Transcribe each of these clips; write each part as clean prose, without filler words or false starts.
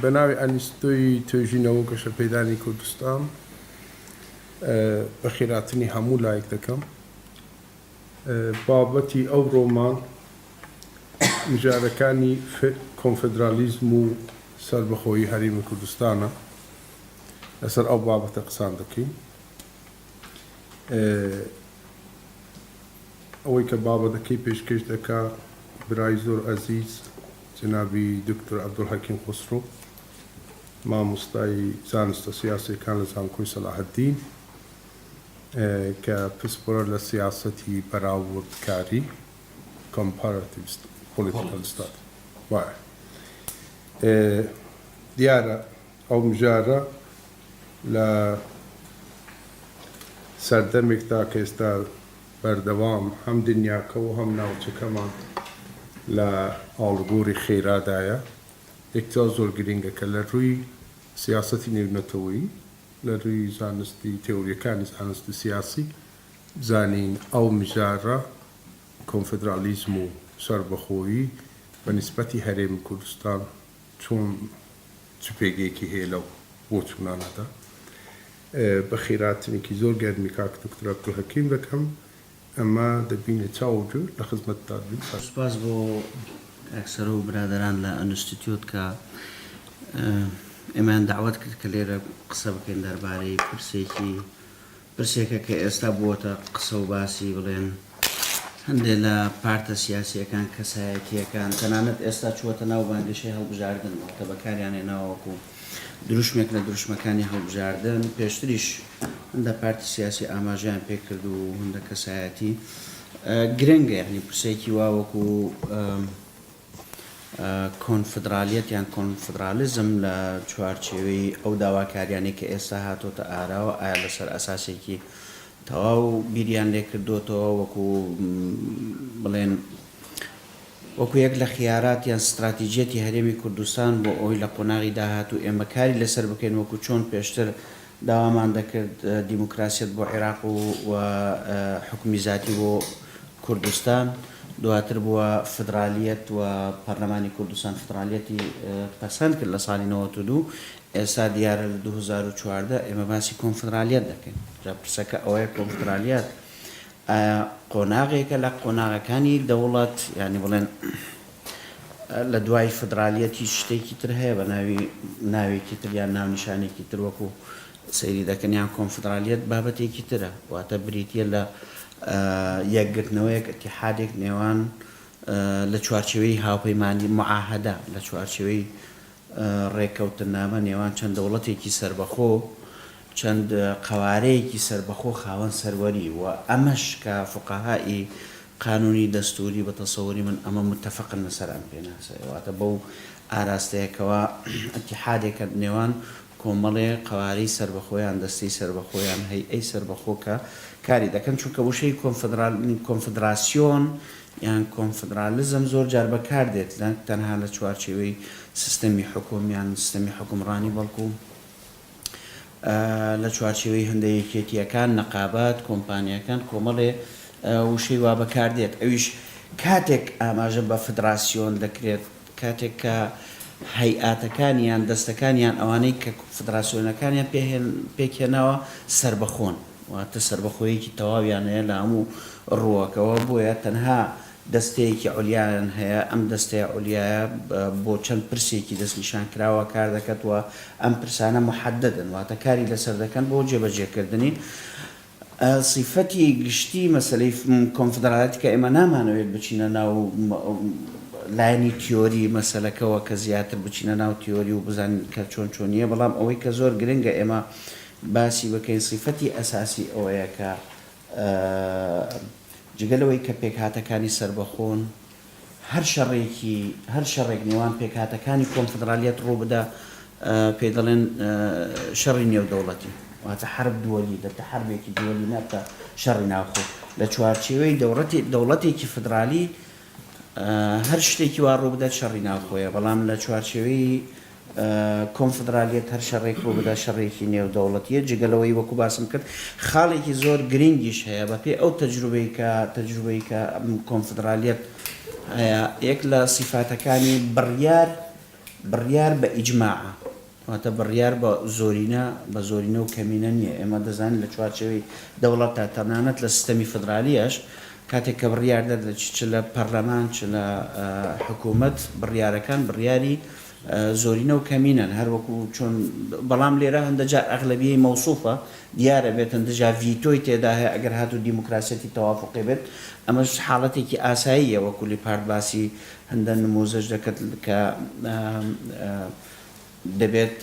بەناوی ئەنیستۆی توێژینەوە گەشەپەیدانی کوردستان بە خێراتنی هەموو لایەک دەکەم بابەتی ئەو ڕۆمان مژارەکانی کۆنفدرالیزم و سەربەخۆیی هەرێمی کوردستانە لەسەر ئەو بابەتە قسان دەکەین ئەوەی کە بابەتەکەی پێشکەش دەکا برای زۆر ئەزیز جنابی دکتۆر عەبدولحەکیم خسرۆ مامۆستای زانستە سیاسیەکان لە زانکۆی سەلاحەددین کە پسپۆرە لە سیاسەتی بەراوردکاری comparative political study وایە دیارە ئەو مژارە لە سەردەمێکدا کە ئێستا بەردەوام هەم دنیاکە و هەم ناوچەکەمان لە ئاڵگۆڕی خێرادایە یەکجار زۆر گرنگە کە لە ڕووی سیاسەتی نێونەتەوەیی لە ڕووی زانستی تێوریەکانی زانستی سیاسی بزانین ئەو مژارە کۆنفدرالیزم و سەربەخۆیی بە نیسبەتی هەرێمی کوردستان چۆن چپێگەیەکی هەیە لەو بۆ چوونانەدا بە خێراتنێکی زۆر گەرمی کاک دکتۆر عەبدولحەکیم دەکەم ئەمە دەبینە چاوجو لە خزمەتدا بین. سپاس بۆ ئەکسەر و برادران لە ئەنستیتیوت کە ئێمان داوەت کرد کە لێرە قسە بکەین دەربارەی پرسێکە کە ئێستا بووەتە قسە و باسی بڵێن هەندێک لە پارتە سیاسیەکان کەسایەتیەکان تەنانەت ئێستا چووەتە ناو بانگشەی هەڵبژاردن کە بەکاریان هێناوەکو دروشمێک لە دروشمەکانی هەڵبژاردن پێشتریش هەندە پارتی سیاسی ئاماژیان پێکرد و هەندە کەسایەتی گرنگە یعنی پرسێکی واوەکو کۆنفدرالیەت یان کۆنفدرالیزم لە چوارچێوەی ئەو داواکاریانی کە ئێستا هاتۆتە ئاراوە ئایا لەسەر ئەساسێکی تەواو بیریان لێ کردوتەوە وەکو بڵێن وەکو یەک لە خیارات یان استراتیجێتی هەرێمی کوردستان بۆ ئەوی لە قۆناغی داهات و ئێمە کاری لەسەر بکەین وەکو چۆن پێشتر داوامان دەکرد دیموکراسیەت بۆ عێراق و حکومی زاتی بۆ کوردستان دواتر بووە فدرالیەت و پەرلەمانی کوردستان فدرالیەتی پەسەند کرد لە ساڵی 92 ئێستا دیارە لە 2014 ئێمە باسی کۆنفدرالیەت دەکەین جا پرسەکە ئەوەیە کۆنفدرالیەت قۆناغێکە لە قۆناغەکانی دەوڵەت یعنی بڵێن لە دوای فدرالیەتی شتێکی تر هەیە بە ناوێکی تر یان ناونیشانێکی تر وەکو سەیری دەکەن یان کۆنفدرالیەت بابەتێکی ترە واتە بریتیە لە یەکگرتنەوەیەک ئەتیحادێک نێوان لە چوارچێوەی هاوپەیمانی معاهەدە لە چوارچێوەی ڕێکەوتنامە نێوان چەند دەوڵەتێکی سربەخۆ چەند قوارەیەکی سربەخۆ خاوەن سەروەری و ئەمەش کە فقەهائی قانونی دەستوری بە تەسەووری من ئەمە متتەفقن لەسەر ئەم پێناسەواتە بەو ئاراستەیەکەوە ئەتیحادێکە نێوان کۆمەڵێ قوارەی سربەخۆیان دەستەی سربەخۆیان هەیئەی سربەخۆ کە کاری دەکەن چونکە وشەی کۆنفدراسیۆن یان کۆنفدرالیزم زۆر جار بەکار دێت تەنها لە چوارچێوەی سیستەمی حکومیان سیستەمی حکومڕانی بەڵکو لە چوارچێوەی هەندێک یەکێتیەکان نەقابات کۆمپانیەکان کۆمەڵێ وشەی وا بەکار دێت ئەویش کاتێک ئاماژە بە فدراسیۆن دەکرێت کاتێک کە هەیئاتەکانیان دەستەکانیان ئەوانەی کە فدراسیۆنەکانیان پێکهێناوە سربەخۆن واتە سربەخۆیەکی تەواویان هەیە لە هەموو ڕووەکەوە بۆیە تەنها دەستەیەکی عولیایان هەیە ئەم دەستەیە عولیایە بۆ چەند پرسێکی دەستنیشان کراوە کار دەکەتەوە ئەم پرسانە محەددن واتە کاری لەسەر دەکەن بۆ جێبەجێکردنی سیفەتی گشتی مەسەلەی کۆنفدرالیەت کە ئێمە نامانەوێت بچینە ناو لایەنی تیۆری مەسەلەکەەوە کە زیاتر بچینە ناو تیۆری و بزانین کە چۆن چۆنیە بەڵام ئەوەی کە زۆر گرنگە ئێمە باسی بکەین سیفەتی ئەساسی ئەوەیە کە جگەلەوەی کە پێکهاتەکانی سربەخۆن هەر شەڕێک نێوان پێکهاتەکانی کۆنفدرالیەت ڕوو بدا پێ دەڵێن شەڕی نێودەوڵەتی واتە حرب دووەلی دەتە حربێکی دووەلی ناتە شەڕی ناوخۆ لە چوارچێوەی دەوڵەتێکی فدرالی هەر شتێکی وا ڕوو بدات شەڕی ناوخۆیە بەڵام لە چوارچێوەی کۆنفدرالیەت هەر شەڕێک ڕوو بدا شەڕێکی نێودەوڵەتیە جگەلەوەی وەکو باسم کرد خاڵێکی زۆر گرنگیش هەیە بەپێ ئەو تەجروبەی کە کۆنفدرالیەت هەیە یەک لە سیفاتەکانی بڕیار بڕیار بە ئیجماعە واتە بڕیار بە زۆرینە و کەمینە نییە ئێمە دەزانین لە چوارچێوەی دەوڵەتە تەنانەت لە سیستەمی فدرالیەش کاتێک کە بڕیار دەدرێت چ لە پەرلەمان چ لە حکوومەت بڕیارەکان بڕیاری زۆرینە و کەمینەن هەروەکو چۆن بەڵام لێرە هەندەجار ئەغلبیەی مەوسوفە دیارە بێت هەندەجار ڤیتۆی تێدا هەیە ئەگەر هاتو دیموکراسەتی تەوافقی بێت ئەمەش حاڵەتێکی ئاساییە وەکو لیپارد باسی هەندە نموزەش دەکەت کە دەبێت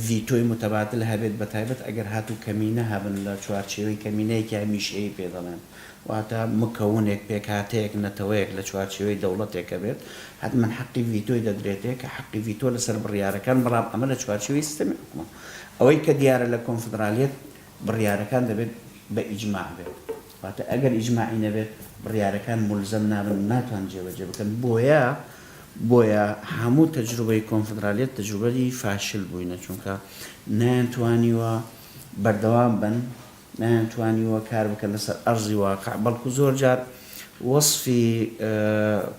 ڤیتۆی متەبادل هەبێت بە تایبەت ئەگەر هاتو کەمینە هەبن لە چوارچێوەی کەمینەیەکی هەمیشەیە پێ دەڵێن واتە مکەونێک پێکهاتەیەک نەتەوەیەک لە چوارچێوەی دەوڵەتێکە بێت حتمما حەقی ڤیتۆی دەدرێتێک کە حەقی ڤیتۆ لەسەر بڕیارەکان بەڵام ئەمە لە چوارچێوەی سیستەمی حکومە ئەوەی کە دیارە لە کۆنفدرالیەت بڕیارەکان دەبێت بە ئیجماع بێت واتە ئەگەر ئیجماعی نەبێت بڕیارەکان مولزەم نابن ناتوان جێبەجێ بکەن بۆیە هەموو تەجروبەی کۆنفدرالیەت تەجروبەی فاشل بووینە چونکە نەیانتوانیوە بەردەوام بن نەیانتوانیوە کار بکەن لەسەر ئەرزی واقع بەڵکو زۆر جار وەصفی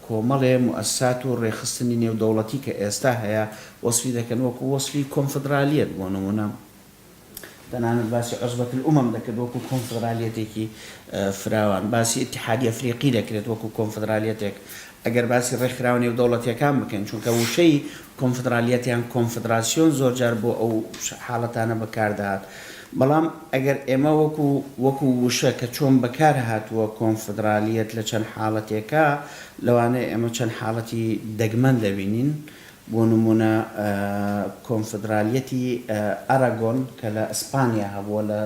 کۆمەڵێ موئەسسات و ڕێخستنی نێودەوڵەتی کە ئێستا هەیە وەصفی دەکەن وەکو وەصفی کۆنفدرالیەت بۆ نمونە تەنانەت باسی عوزبەت الئومەم دەکرێت وەکو کۆنفدرالیەتێکی فراوان باسی ئیتحادی ئەفریقی دەکرێت وەکو کۆنفدرالیەتێک ئەگەر باسی ڕێکخراوە نێودەوڵەتیەکان بکەین چونکە وشەی کۆنفدرالیەتیان کۆنفدراسیۆن زۆر جار بۆ ئەو حاڵەتانە بەکاردەهات بەڵام ئەگەر ئێمە وەکو وشە کە چۆن بەکار هاتووە کۆنفدرالیەت لە چەند حاڵەتێکە لەوانەیە ئێمە چەند حاڵەتی دەگمەن دەبینین بۆ نمونە کۆنفدرالیەتی ئەراگۆن کە لە ئەسپانیا هەبووە لە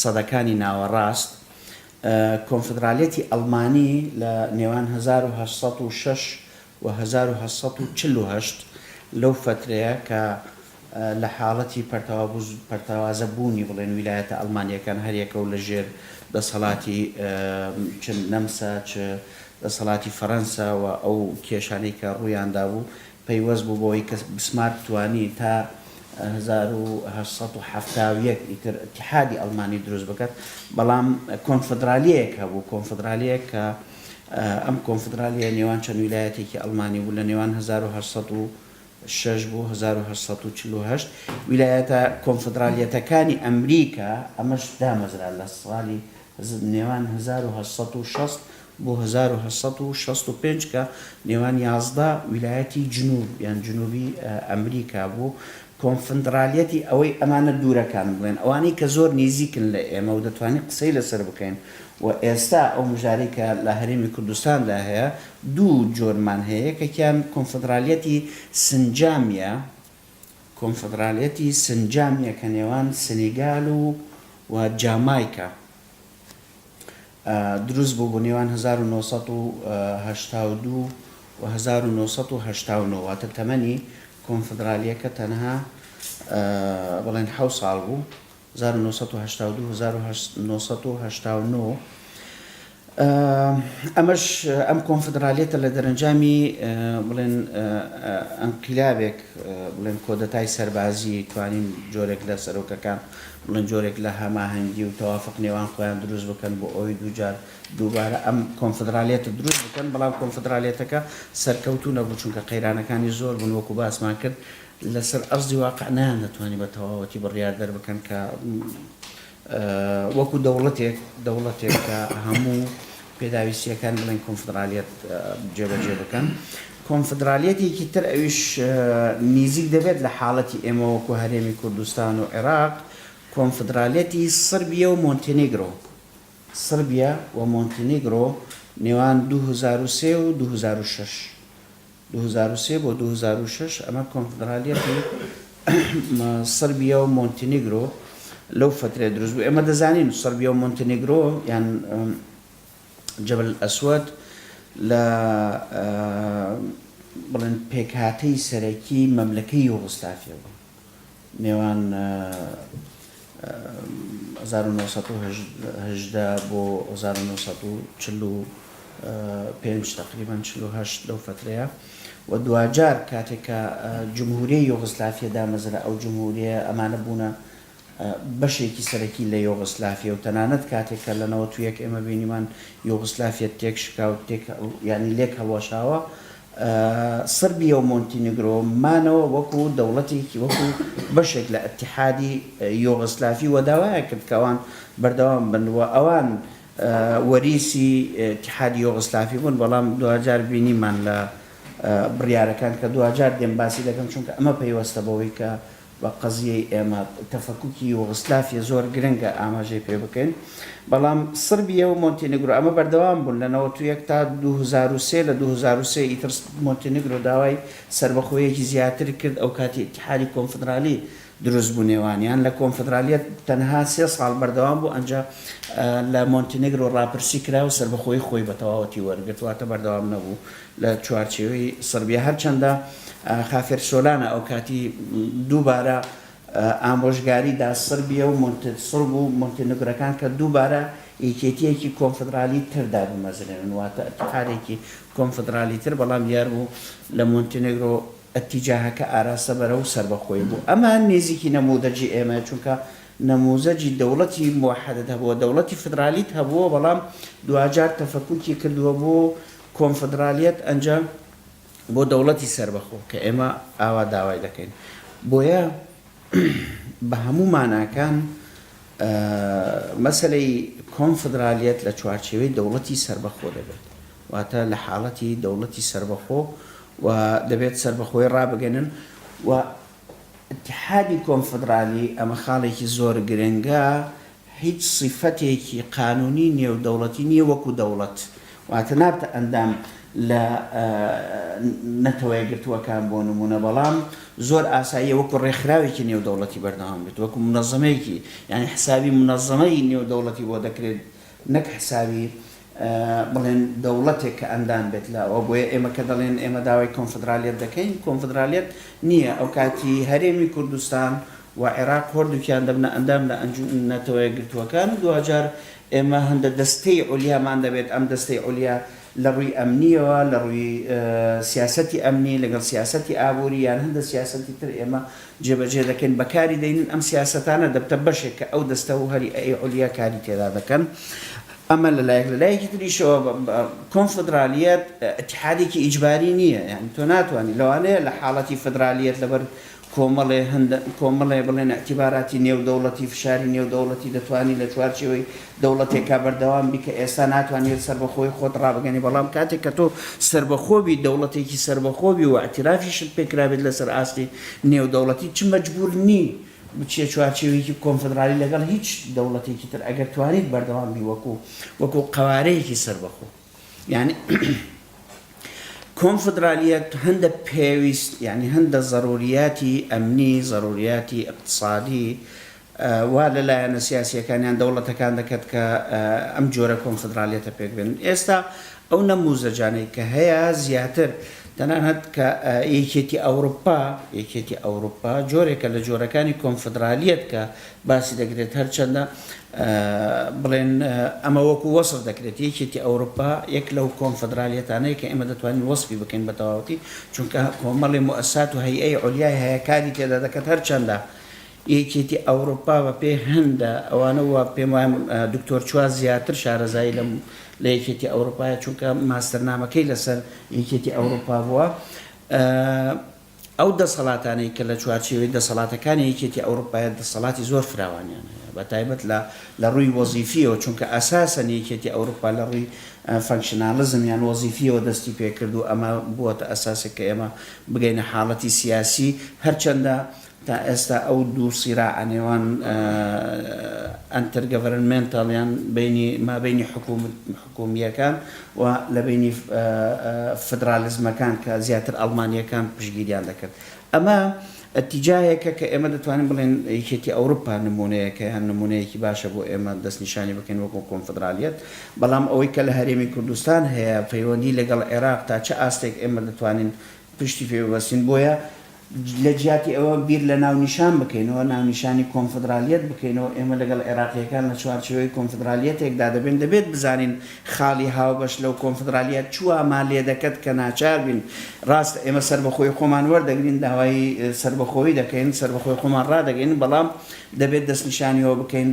سەدەکانی ناوەڕاست کۆنفدرالیەتی ئەڵمانی لە نێوان 1906 و 1948 لەو فترەیە کە لە حاڵەتی پەرتەوازە بوونی بڵێن ویلایەتە ئەڵمانیەکان هەریەکە و لە ژێر دەسەڵاتی چ نەمسا چ دەسەڵاتی فەرەنسا و ئەو کێشانەی کە ڕوویاندا بوو پەیوەست بوو بۆەوەی کە بسمارت توانی تا 1970 ئیتر اتحادی ئەڵمانی دروست بکات بەڵام کۆنفدرالیەیەک هەبوو کۆنفدرالیەک کە ئەم کۆنفدرالیە نێوان چەند ویلایەتێکی ئەڵمانی بوو لە نێوان 1906 بۆ 1948 ویلایەتە کۆنفدرالیەتەکانی ئەمریکا ئەمەش دامەزرا لە ساڵی نێوان 1960 بۆ 1965 کە نێوان 11 ویلایەتی جنوب یان جنوبی ئەمریکا بوو کۆنفدرالیەتی ئەوەی ئەمانە دوورەکان بڵێن ئەوانەی کە زۆر نزیکن لە ئێمە و دەتوانین قسەی لەسەر بکەین و ئێستا ئەو مژارەی کە لە هەرێمی کوردستاندا هەیە دوو جۆرمان هەیە یەکێکیان کۆنفدرالیەتی سنجامیە کە نێوان سنیگال و جامایکا دروست بوو بۆ نێوان 1982 و 1989 واتە تەمەنی کۆنفدرالیەکە تەنها بڵێن 7 ساڵ بوو 1982 1989 ئەمەش ئەم کۆنفدرالیەتە لە دەرەنجامی بڵێن ئەنقیلابێک بڵێن کۆدەتای سەربازی توانین جۆرێک لە سەرۆکەکان بڵێن جۆرێک لە هەماهەنگی و تەوافق نێوان خۆیان دروست بکەن بۆ ئەوەی دووجار دووبارە ئەم کۆنفدرالیەتە دروست بکەن بەڵام کۆنفدرالیەتەکە سەرکەوتوو نەبوو چونکە قەیرانەکانی زۆر بوون وەکو باسمان کرد لەسەر ئەرزی واقع نان دەتوانانی بە تەواوەتی بڕیار دەربکەن کە وەکو دەوڵەتێک کە هەموو پێداویستیەکان بڵێن کۆنفدرالیەت جێبەجێ بکەن کۆنفدرالیەتێکی تر ئەویش نزیک دەبێت لە حاڵەتی ئێمە وەکو هەرێمی کوردستان و عێراق کۆنفدرالیەتی سربیا و مۆنتێنیگرۆ نێوان 2003 و 2006 بۆ 2006 ئەمە کۆنفدرالیەتی سربیا و مۆنتێنیگرۆ لەو فترێ دروست بوو ئێمە دەزانین سربیا و مۆنتێنیگرۆ یان جەبل ئەسوەد لە بڵێن پێکهاتەی سەرەکی مەملەکەی یوغۆسلافیا بوو نێوان 1918 بۆ 1945 تقریبا 48 لەو فترەیە و دوجار کاتێککە جمهوریەی یوغۆسلافیا دامەزرا ئەو جمهوریە ئەمانە بوونە بەشێکی سەرەکی لە یوغۆسلافیا و تەنانەت کاتێککە لە 91 ئێمە بینیمان یوغۆسلافیا تێک شکا و ینی لێک هەڵوەشاوە سربیا و مۆنتینیگرۆ مانەوە وەکو دەوڵەتێکی وەکو بەشێک لە ئەتیحادی یۆغسلافی و داوایە کرد کە ئەوان بەردەوام بنوە ئەوان وەریسی ئەتیحادی یۆغسلافی بوون بەڵام دوجار بینیمان لە بڕیارەکان کە دوجار دێم باسی دەکەم چونکە ئەمە پەیوەستە بەوەی کە بە قەزیەی ئێمە تەفەکوکی یۆغسلافیە زۆر گرنگە ئاماژەی پێ بکەین بەڵام سربیا و مۆنتینیگرۆ ئەمە بەردەوام بوون لە 91 تا 2003 لە 2003 ئیتر مۆنتینیگرۆ داوای سربەخۆیەکی زیاتر کرد ئەو کاتی ئیتیحادی کۆنفدرالی دروست بوو نێوانیان لە کۆنفدرالیەت تەنها 3 ساڵ بەردەوام بوو ئەنجا لە مۆنتینیگرۆ ڕاپرسی کرا و سربەخۆی خۆی بە تەواوەتی وەرگرتواتە بەردەوام نەبوو لە چوارچێوەی سربیا هەرچەندە خافێر سۆلانە ئەو کاتی دووبارە ئامۆژگاریدا سربیا و سرب و مۆنتینیگرۆکان کە دووبارە یەکێتیەکی کۆنفدرالی تردا بمەزرێنن واتە ئەتیحادێکی کۆنفدرالی تر بەڵام دیار بوو لە مۆنتینیگرۆ ئەتیجاهەکە ئاراستە بەرە و سربەخۆی بوو ئەمە نێزیکی نەموودەجی ئێمە چونکە نەموزەجی دەوڵەتی موحەدەت هەبووە دەوڵەتی فدرالیت هەبووە بەڵام دوجار تەفەکوکی کردووە بۆ کۆنفدرالیەت ئەنجام بۆ دەوڵەتی سربەخۆ کە ئێمە ئاوا داوای دەکەین بۆیە بە هەموو ماناکان مەسەلەی کۆنفدرالیەت لە چوارچێوەی دەوڵەتی سربەخۆ دەبێت واتە لە حاڵەتی دەوڵەتی سربەخۆ و دەبێت سربەخۆی ڕابگەنن و اتحادی کۆنفدرالی ئەمە خاڵێکی زۆر گرنگە هیچ صفەتێکی قانونی نێودەوڵەتی نییە وەکو دەوڵەت واتە نابتە ئەندام لە نەتەوەیەگرتووەکان بۆ نمونە بەڵام زۆر ئاساییە وەکو ڕێکخراوێکی نێودەوڵەتی بەردەوام بێت وەکو منەظەمەیەکی یعنی حسابی منەظەمەی نێودەوڵەتی بۆ دەکرێت نەک حسابی بڵێن دەوڵەتێک کە ئەندام بێت لەوە بۆیە ئێمە کە دەڵێن ئێمە داوای کۆنفدرالیەت دەکەین کۆنفدرالیەت نییە ئەو کاتی هەرێمی کوردستان و عێراق هەردووکیان دەبنە ئەندام لە نەتەوەیەگرتووەکان دوجار ئێمە هەندە دەستەی عوليامان دەبێت ئەم دەستەی عولیا لە ڕووی ئەمنیەوە لە ڕووی سیاسەتی ئەمنی لەگەڵ سیاسەتی ئابووری یان هەندە سیاسەتی تر ئێمە جێبەجێ دەکەین بەکاری دەینن ئەم سیاسەتانە دەبتە بەشێک کە ئەو دەستە و هەری ئەی عولیا کاری تێدا دەکەن ئەمە لەلایەکی تریشەوە کۆنفدرالیەت اتحادێکی ئیجباری نییە یعنی تۆ ناتوانانی لەوانەیە لە حاڵەتی فدرالیەت لەبەر کۆمەڵێ بڵێن اعتیباراتی نێودەوڵەتی فشاری نێودەوڵەتی دەتوانی لە چوارچێوەی دەوڵەتێکا بەردەوام بیکە ئێستا ناتوانێت سربەخۆی خۆت ڕابگەنی بەڵام کاتێک کە تۆ سربەخۆبی دەوڵەتێکی سربەخۆبی و اعترافیشت پێکرابێت لەسەر ئاستی نێودەوڵەتی چ مەجبور نی بچێ چوارچێوەیەکی کۆنفدرالی لەگەڵ هیچ دەوڵەتێکی تر ئەگەر توانیت بەردەوام بی وەکو قوارەیەکی سربەخۆ یعنی کۆنفدرالیەت هەندە پێویست یعنی هەندە ضروریاتی ئەمنی ضروریاتی اقتصادی وا لەلایەنە سیاسیەکانیان دەوڵەتەکان دەکات کە ئەم جۆرە کۆنفدرالیەتە پێک بێن ئێستا ئەو نەموزەجانەی کە هەیە زیاتر تەنانەت کە یەکێتی ئەوروپا جۆرێکە لە جۆرەکانی کۆنفدرالیەت کە باسی دەکرێت هەرچەندە بڵێن ئەمە وەکو وەسف دەکرێت یەکێتی ئەوروپا یەک لەو کۆنفدرالیەتانەیە کە ئێمە دەتوانین وەسفی بکەین بە تەواوەتی چونکە کۆمەڵی مؤسسات و هەیئەی عولیای هەیەکاری تێدا دەکات هەرچەندە یەکێتی ئەوروپا بە پێ هەندە ئەوانە وە پێم وایە دکتۆر چواز زیاتر شارەزایی لە یەکێتی ئەوروپایە چونکە ماستەرنامەکەی لەسەر یەکێتی ئەوروپا بووە ئەو دەسەڵاتانەی کە لە چوارچێوەی دەسەڵاتەکانی یەکێتی ئەوروپایە دەسەڵاتی زۆر فراوانیان هەیە بە تایبەت لە ڕووی وەزیفیەوە چونکە ئەساسەن یەکێتی ئەوروپا لە ڕووی فەنکشنالیزم یان وەزیفیەوە دەستی پێکرد و ئەمە بووەتە ئەساسێک کە ئێمە بگەینە حاڵەتی سیاسی هەرچەندە تا ئێستا ئەو دوو سیراع نێوان ئەنتەرگەڤەرنمێنتاڵیان مابینی حکومیەکان و لە بینی فدرالیزمەکان کە زیاتر ئەڵمانیەکان پشتگیریان دەکرد ئەمە ئەتیجاهێکە کە ئێمە دەتوانین بڵێن یەکێتی ئەوروپا نمونەیەکە یان نمونەیەکی باشە بۆ ئێمە دەستنیشانی بکەین وەکو کۆنفدرالیەت بەڵام ئەوەی کە لە هەرێمی کوردستان هەیە پەیوەندی لەگەڵ عێراق تا چه ئاستێک ئێمە دەتوانین پشتی پێ ببەستین بۆیە لە جیاتی ئەوە بیر لە ناونیشان بکەینەوە ناونیشانی کۆنفدرالیەت بکەینەوە ئێمە لەگەڵ عێراقیەکان لە چوارچێوەی کۆنفدرالیەتێکدا دەبێت بزانین خاڵی هاوبەش لەو کۆنفدرالیەت چووە مالێ دەکەت کە ناچار بین ڕاست ئێمە سربەخۆی خۆمان وەردەگرین داوای سربەخۆی دەکەین سربەخۆی خۆمان ڕادەگەین بەڵام دەبێت دەستنیشانیەوە بکەین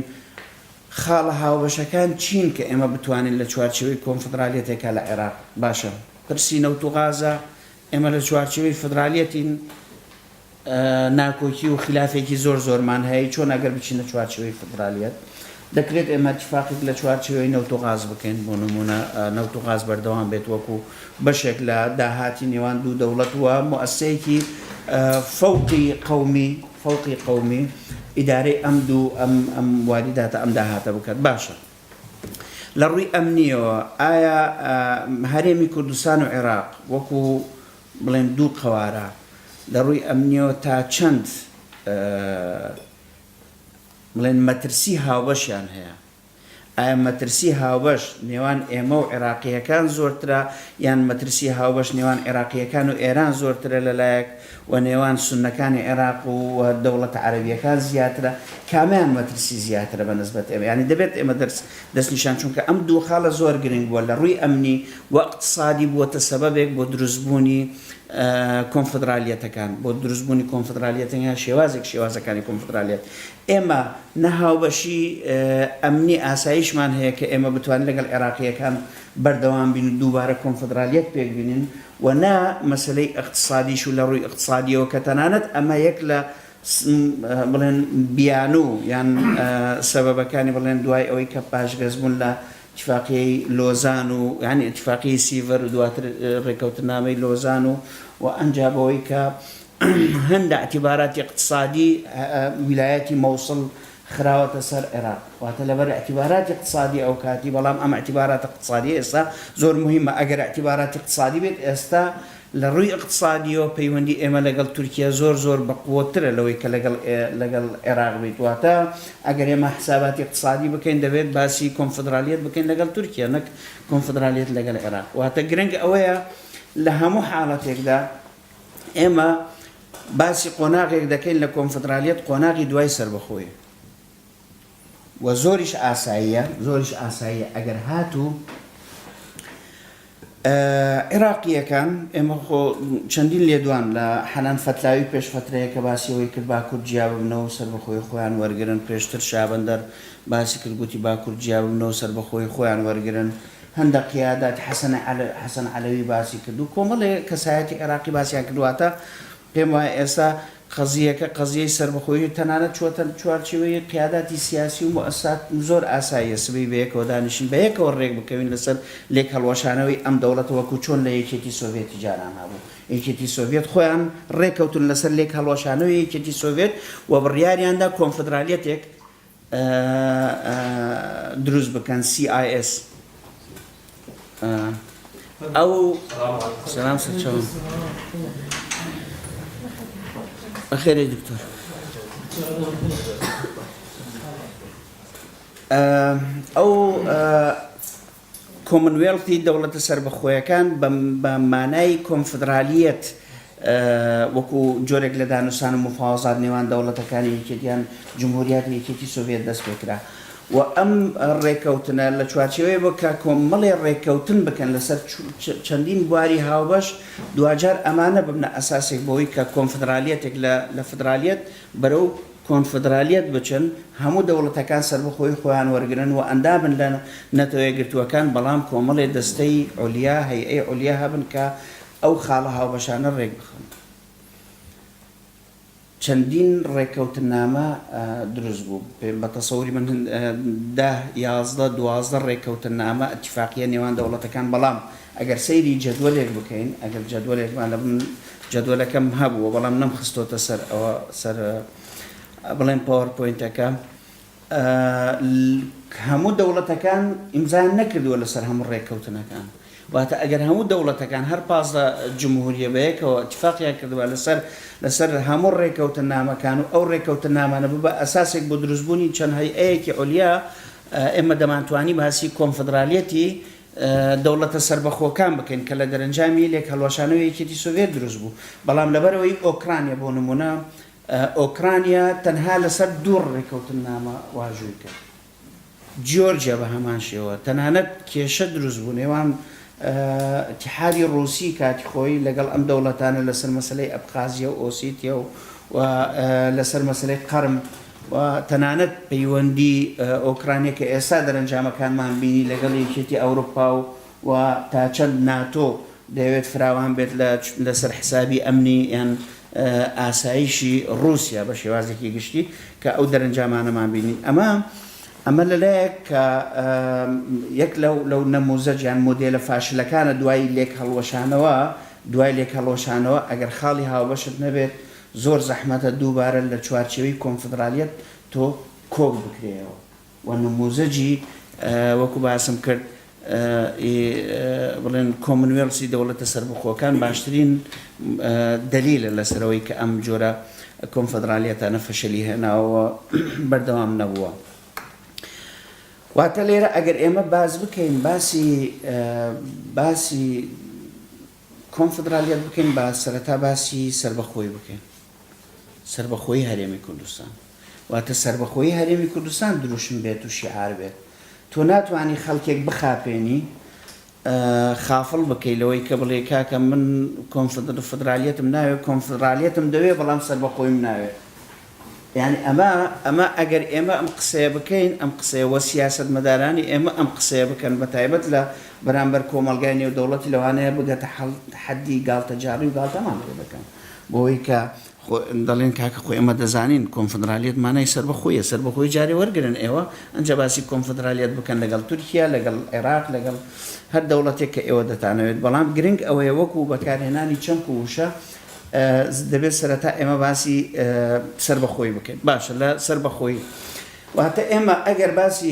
خاڵە هاوبەشەکان چین کە ئێمە بتوانین لە چوارچێوەی کۆنفدرالیەتێکا لە عێراق باشە پرسی نەوت و غازە ئێمە لە چوارچێوەی فدرالیەتی ناکۆکی و خلافێکی زۆرمان هەیە چۆن ئەگەر بچینە چوارچێوەی فدرالیەت دەکرێت ئێمە اتفاقێک لە چوارچێوەی نەوت و غاز بکەین بۆ نمونە نەوت و غاز بەردەوام بێت وەکو بەشێک لە داهاتی نێوان دوو دەوڵەت وە مؤسسەیەکی فەوقی قەومی ئیدارەی ئەم واریداتە ئەم داهاتە بکات باشە. لە ڕووی ئەمنیەوە ئایا هەرێمی کوردستان و عێراق وەکو بڵێن دوو قەوارە لە ڕووی ئەمنیەوە تا چەند بڵێن مەترسی هاوبەشیان هەیە؟ ئایا مەترسی هاوبەش نێوان ئێمە و عێراقیەکان زۆرترە یان مەترسی هاوبەش نێوان عێراقیەکان و ئێران زۆرترە لەلایەک و نێوان سونەکانی عێراق و دەوڵەتە عەرەبیەکان زیاترە کامیان مەترسی زیاترە بە نسبەت ئێمە ینی دەبێت ئێمە دەستنیشان چونکە ئەم دوو خاڵە زۆر گرنگ بووە لە ڕووی ئەمنی و اقتصادی بووەتە سەبەبێک بۆ دروستبوونی کۆنفدرالیەتەکان بۆ دروستبوونی کۆنفدرالیەتەکان شێوازەکانی کۆنفدرالیەت ئێمە نەهاوبەشی ئەمنی ئاساییشمان هەیە کە ئێمە بتوانین لەگەڵ عێراقیەکان بەردەوام بین و دووبارە کۆنفدرالیەت پێک بینین و نا مەسلەی اقتصادیش و لە ڕووی اقتصادیەوە کە تەنانەت ئەمە یەک لە بڵێن بیانوو یان سەبەبەکانی بڵێن دوای ئەوەی کە پاشگەزبوون لە اتفاقیەی لۆزان و ینی اتفاقی سیڤەر و دواتر ڕێکەوتنامەی لۆزان و ئەنجابەوەی کە هەندە اعتیباراتی اقتصادی ویلایەتی مەوسڵ خراوەتە سەر عێراق واتە لەبەر اعتیباراتی اقتصادی ئەو کاتی بەڵام ئەم اعتیبارات اقتصادی ئێستا زۆر مهمە ئەگەر اعتیباراتی اقتصادی بێت ئێستا لە ڕووی اقتصادیەوە پەیوەندی ئێمە لەگەڵ تورکیا زۆر بەقووەترە لەوەی کە لەگەڵ عێراق بیت واتە ئەگەر ئێمە حساباتی اقتصادی بکەین دەبێت باسی کۆنفدرالیەت بکەین لەگەڵ تورکیا نەک کۆنفدرالیەت لەگەڵ عێراق واتە گرنگ ئەوەیە لە هەموو حاڵەتێکدا ئێمە باسی قۆناغێک دەکەین لە کۆنفدرالیەت قۆناغی دوای سربەخۆیە و زۆریش ئاساییە ئەگەر هاتوو عێراقیەکان ئێمە خۆ چەندین لێدوان لە حەنان فەتلاوی پێش فەترەیە کە باسیەوەی کرد باکوور جیا ببنەوە سربەخۆی خۆیان وەرگرن پێشتر شابەندەر باسی کرد گوتی باکوور جیا ببنەوە سربەخۆی خۆیان وەرگرن هەندێک قیادات حەسەن عەلەوی باسی کرد و کۆمەڵێ کەسایەتی عێراقی باسییان کردواتە پێم وایە ئێستا قەزیەکە قەزیەی سربەخۆیی تەنانەت چوەتە چوارچێوەی قیاداتی سیاسی و مؤسسات زۆر ئاساییە سبەی بەیەکەوە دانیشین بەیەکەوە ڕێک بکەوین لەسەر لێک هەڵوەشانەوەی ئەم دەوڵەتە وەکو چۆن لە یەکێتی سۆڤێتی جاران هەبوو یەکێتی سۆڤێت خۆیان ڕێکەوتن لەسەر لێک هەڵوەشانەوەی یەکێتی سۆڤێت و بڕیاریاندا کۆنفدرالیەتێک دروست بکەن CIS ئەو سلام سەرچەوم بەخێرێ دکتۆر ئەو کۆمنوێڵتی دەوڵەتە سربەخۆیەکان بە مانای کۆنفدرالیەت وەکو جۆرێک لە دانووسان و مفاوەزات نێوان دەوڵەتەکانی یەکێتیان جمهوریەتی یەکێتی سۆڤێت دەست پێکرا و ئەم ڕێکەوتنە لە چوارچێوەیە بۆ کە کۆمەڵێ ڕێکەوتن بکەن لەسەر چەندین بواری هاوبەش دوجار ئەمانە ببنە ئەساسێک بۆی کە کۆنفدرالیەتێک لە فدرالیەت بەرەو کۆنفدرالیەت بچن هەموو دەوڵەتەکان سربەخۆی خۆیان وەرگرن و ئەندابن لە نەتەوەی گرتووەکان بەڵام کۆمەڵێ دەستەی عولیا هەیئەی عولیا هەبن کە ئەو خاڵە هاوبەشانە ڕێک بخەن چەندین ڕێکەوتنامە دروست بوو بە تەسەوری من 10-11 ڕێکەوتنامە ئەتیفاقیە نێوان دەوڵەتەکان بەڵام ئەگەر سەیری جەدوەلێک بکەین ئەگەر جەدوەلێکمان لە بن جەدوەلەکەم هەبووە بەڵام نەمخستۆتە سەر ئەوە سەر بڵێن پاوەرپۆینتەکە هەموو دەوڵەتەکان ئیمزان نەکردووە لەسەر هەموو ڕێکەوتنەکان واتە ئەگەر هەموو دەوڵەتەکان هەر 15 جمهوریە بەیەکەوە اتفاقیان کردووە لەسەر هەموو ڕێکەوتنامەکان و ئەو ڕێکەوتنامانە ببە ئەساسێک بۆ دروستبوونی چەند هەیئەیەکی عولیا ئێمە دەمانتوانی باسی کۆنفدرالیەتی دەوڵەتە سربەخۆکان بکەین کە لە دەرەنجامی لێک هەڵوەشانەوەی یەکێتی سۆڤێت دروست بوو بەڵام لەبەرەوەی ئۆکرانیا بۆ نمونە ئۆکرانیا تەنها لەسەر دوو ڕێکەوتنامە واژووی کرد جۆرجیا بە هەمان شێوە تەنانەت کێشە دروست بوو نێوان اتحادی ڕووسی کاتی خۆی لەگەڵ ئەم دەوڵەتانە لەسەر مەسلەی ئەبخازیە و ئۆسیتیە و لەسەر مەسلەی قەرم و تەنانەت پەیوەندی ئۆکرانیا کە ئێستا دەرەنجامەکانمان بینی لەگەڵ یەکێتی ئەوروپا و تا چەند ناتۆ دەوێت فراوان بێت لەسەر حسابی ئەمنی یان ئاسایشی رووسیا بە شێوازێکی گشتی کە ئەو دەرەنجامانەمان بینین ئەمە لەلایەک کە یەک لەو نەموزەجیان مۆدێلە فاشلەکانە دوای لێک هەڵوەشانەوە ئەگەر خاڵی هاوبەشت نەبێت زۆر زەحمەتە دووبارە لە چوارچێوەی کۆنفدرالیەت تۆ کۆک بکرێەوە و نموزەجی وەکو باسم کرد بڵێن کۆمنوێڵسی دەوڵەتە سەربەخۆکان باشترین دلیلە لەسەرەوەی کە ئەم جۆرە کۆنفدرالیەتانە فەشەلی هێناوە بەردەوام نەبووە. واتە لێرە ئەگەر ئێمە باز بکەین باسی کۆنفدرالیەت بکەین با سەرەتا باسی سربەخۆی بکەین، سربەخۆی هەرێمی کوردستان. واتە سربەخۆی هەرێمی کوردستان دروشم بێت و شیعار بێت. تۆ ناتوانانی خەڵکێک بخاپێنی خافڵ بکەی لەوەی کە بڵێ کاکە من فدرالیەتم ناوێت کۆنفدرالیەتم دەوێت بەڵام سربەخۆیم ناوێت. یعنی ئەمە ئەگەر ئێمە ئەم قسەیە بکەین ئەم قسەیەوە سیاسەتمەدارانی ئێمە ئەم قسەیە بکەن بە تایبەت لە بەرامبەر کۆمەڵگای نێودەوڵەتی لەوانەیە بگەتە حەدی گاڵتە جاڕی و گاڵتەمان پێ دەکەن بۆەوەی کە دەڵێن کاکە خۆی ئەمە دەزانین کۆنفدرالیەت مانای سربەخۆی جارێ وەرگرن ئێوە ئەنجە باسی کۆنفدرالیەت بکەن لەگەڵ تورکیا لەگەڵ عێراق لەگەڵ هەر دەوڵەتێک کە ئێوە دەتانەوێت. بەڵام گرنگ ئەوەیە وەکو بەکارهێنانی چەمک و وشە دەبێت سەرەتا ئێمە باسی سربەخۆی بکەین. باشە لە سربەخۆی واتە ئێمە ئەگەر باسی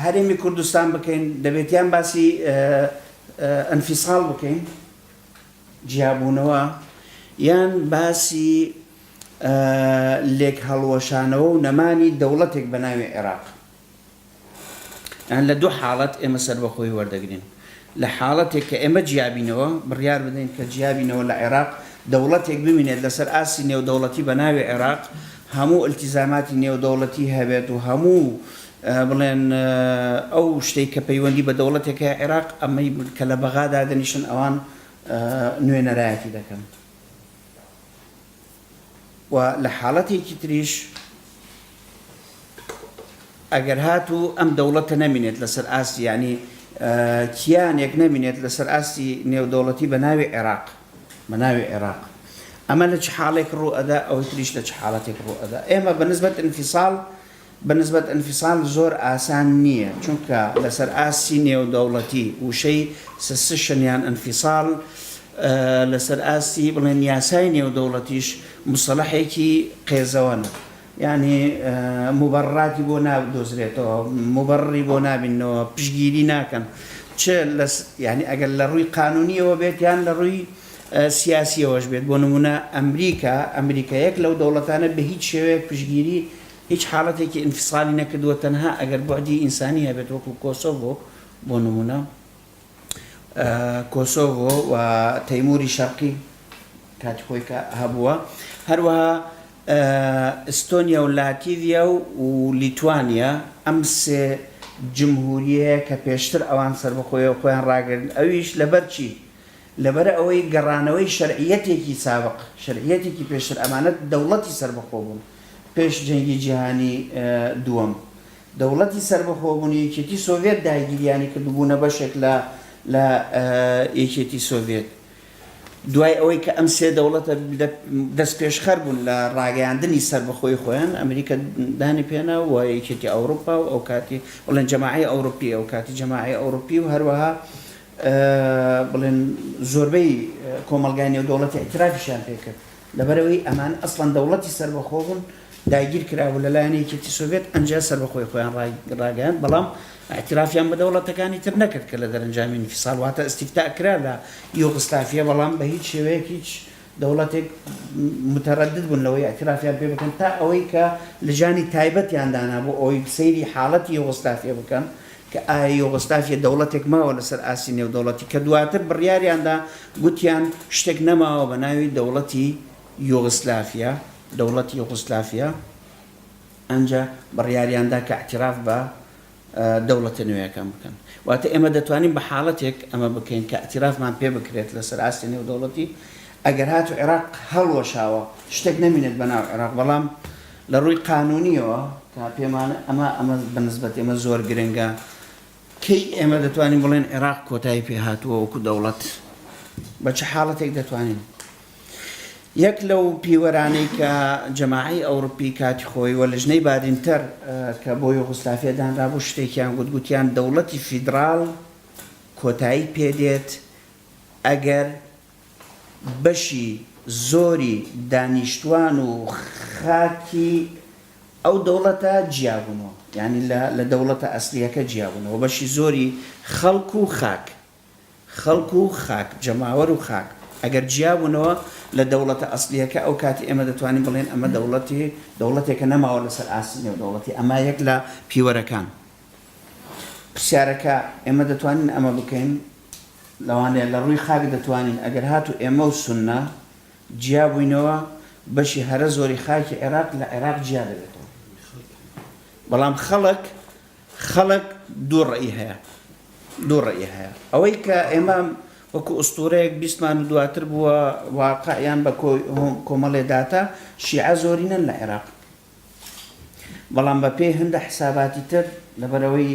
هەرێمی کوردستان بکەین دەبێت یان باسی ئەنفیساڵ بکەین جیابوونەوە یان باسی لێک هەڵوەشانەوە و نەمانی دەوڵەتێک بە ناوی عێراق. لە دوو حاڵەت ئێمە سربەخۆی وەردەگرین. لە حاڵەتێک کە ئێمە جیابینەوە بڕیار بدەین کە جیابینەوە لە عێراق دەوڵەتێک ببینێت لەسەر ئاسی نێودەوڵەتی بە ناوی عێراق هەموو ئیلتیزاماتی نێودەوڵەتی هەبێت و هەموو بڵێن ئەو شتێک کە پەیوەندی بە دەوڵەتێکە عێراق ئەمەی کە لە بەغادا دەنیشن ئەوان نوێنەرایەتی دەکەن. و لە حاڵەتێکی تریش ئەگەر هاتوو ئەم دەوڵەتە نەمینێت لەسەر ئاسی ینی کیانێک نەمینێت لەسەر ئاسی نێودەوڵەتی بە ناوی عێراق ئەمە لە چ حاڵێک ڕوو ئەدا ئەوەی تریش لە چ حاڵەتێک ڕوو ئەدا. ئێمە بەنسبەت ئەنفیساڵ زۆر ئاسان نییە چونکە لەسەر ئاسی نێودەوڵەتی وشەی سشنیان ئەنفیساڵ لەسەر ئاسی بڵێن یاسای نێودەوڵەتیش مصطلحێکی قێزەوەنە یعنی مبەڕاتی بۆ نادۆزرێتەوە مبەڕی بۆ نابینەوە پشگیری ناکەن چ یعنی ئەگەر لە ڕووی قانونیەوە بێت یان لە ڕووی سیاسیەوەش بێت. بۆ نمونە ئەمریکا یەک لەو دەوڵەتانە بە هیچ شێوەیەک پشگیری هیچ حاڵەتێکی ئینفیساڵی نەکردووە تەنها ئەگەر بۆعدی ئینسانی هەبێت وەکو کۆسۆڤۆ بۆ نمونە کۆسۆڤۆ و تەیموری شەرقی کاتی خۆی هەبووە هەروەها ئستۆنیا و لاتیڤیا و لیتوانیا ئەم سێ جمهوریەیە کە پێشتر ئەوان سەربەخۆیەوە خۆیان ڕاگرن ئەویش لەبەر چی؟ لەبەر ئەوەی گەڕانەوەی شەرعیەتێکی سابق شەرعیەتێکی پێشتر ئەمانەت دەوڵەتی سەربەخۆ بوون پێش جەنگی جیهانی دووەم. دەوڵەتی سەربەخۆ بوون یەکێتی سۆڤێت داگیریانی کردبوونە بەشێک لە یەکێتی سۆڤێت. دوای ئەوەی کە ئەم سێ دەوڵەتە دەست پێشخەر بوون لە ڕاگەیاندنی سەربەخۆی خۆیان ئەمریکا دانی پێنا و یەکێتی ئەوروپا و ئەو کاتی بڵێن جەماعەی ئەوروپی ئەو کاتی جەماعەی ئەوروپی و هەروەها بڵێن زۆربەی کۆمەڵگای نێودەوڵەتی ئەترافیشیان پێکرد لەبەرەوەی ئەمان ئەسڵەن دەوڵەتی سەربەخۆ بوون داگیر کراوە لەلایەن یەکێتی سۆڤێت ئەنجا سەربەخۆی خۆیان ڕاگەیاند بەڵام اعترافیان بە دەوڵەتەکانی تر نەکرد کە لە دەرەنجامی ئینفیساڵ واتە ئیستیفتا کرا لە یوغسلاڤیا بەڵام بە هیچ شێوەیەک هیچ دەوڵەتێک متەرەدد بوون لەوەی اعترافیان پێ بکەن تا ئەوەی کە لە ژانی تایبەتیان دانا بۆ ئەوەی سەیری حاڵەتی یوغسلاڤیا بکەن کە ئایا یوغسلاڤیا دەوڵەتێک ماوە لەسەر ئاسی نێودەوڵەتی کە دواتر بڕیاریاندا گوتیان شتێک نەماوە بە ناوی دەوڵەتی یوغسلاڤیا ئەنجا بڕیاریاندا کە اعتراف بە دەوڵەتە نوێیەکان بکەن. واتە ئێمە دەتوانین بە حاڵەتێک ئەمە بکەین کە اعترافمان پێ بکرێت لەسەر ئاسی نێودەوڵەتی ئەگەر هاتو عێراق هەڵوەشاوە شتێک نەمینێت بەناو عێراق بەڵام لە ڕووی قانونیەوە کە پێمانە ئەمە بەنسبەت ئێمە زۆر گرنگە کەی ئێمە دەتوانین بڵێن عێراق کۆتایی پێ هاتووە وەکو دەوڵەت بە چه حاڵەتێک دەتوانین یەک لەو پیوەرانەی کە جەماعەی ئەوروپی کاتی خۆی وە لەژنەی بادینتەر کە بۆ یوغۆسلاڤیا دانرا بوو شتێکیان گوتیان دەوڵەتی فیدراڵ کۆتایی پێدێت ئەگەر بەشی زۆری دانیشتوان و خاکی ئەو دەوڵەتە جیابوونەوە یعنی لە دەوڵەتە ئەسلیەکە جیابوونەوە بەشی زۆری خەڵک و خاک جەماوەر و خاک ئەگەر جیابوونەوە لە دەوڵەتە ئەسلیەکە ئەو کاتی ئێمە دەتوانین بڵێن ئەمە دەوڵەتێکە نەماوە لەسەر ئاسینە و دەوڵەتی ئەمە یەک لە پیوەرەکان پرسیارەکە ئێمە دەتوانین ئەمە بکەین لەوانەیە لە ڕووی خاک دەتوانین ئەگەر هاتو ئێمە و سونە جیابووینەوە بەشی هەرە زۆری خاکی عێراق لە عێراق جیا دەبێتەوە بەڵام خەڵک دوو ڕێی هەیە ئەوەی کە ئێمە وەکو ئوستورەیەک بیستمان و دواتر بووە واقعیان بە کۆمەڵێداتە شیعە زۆرینەن لە عێراق بەڵام بە پێی هەندە حساباتی تر لەبەرەوەی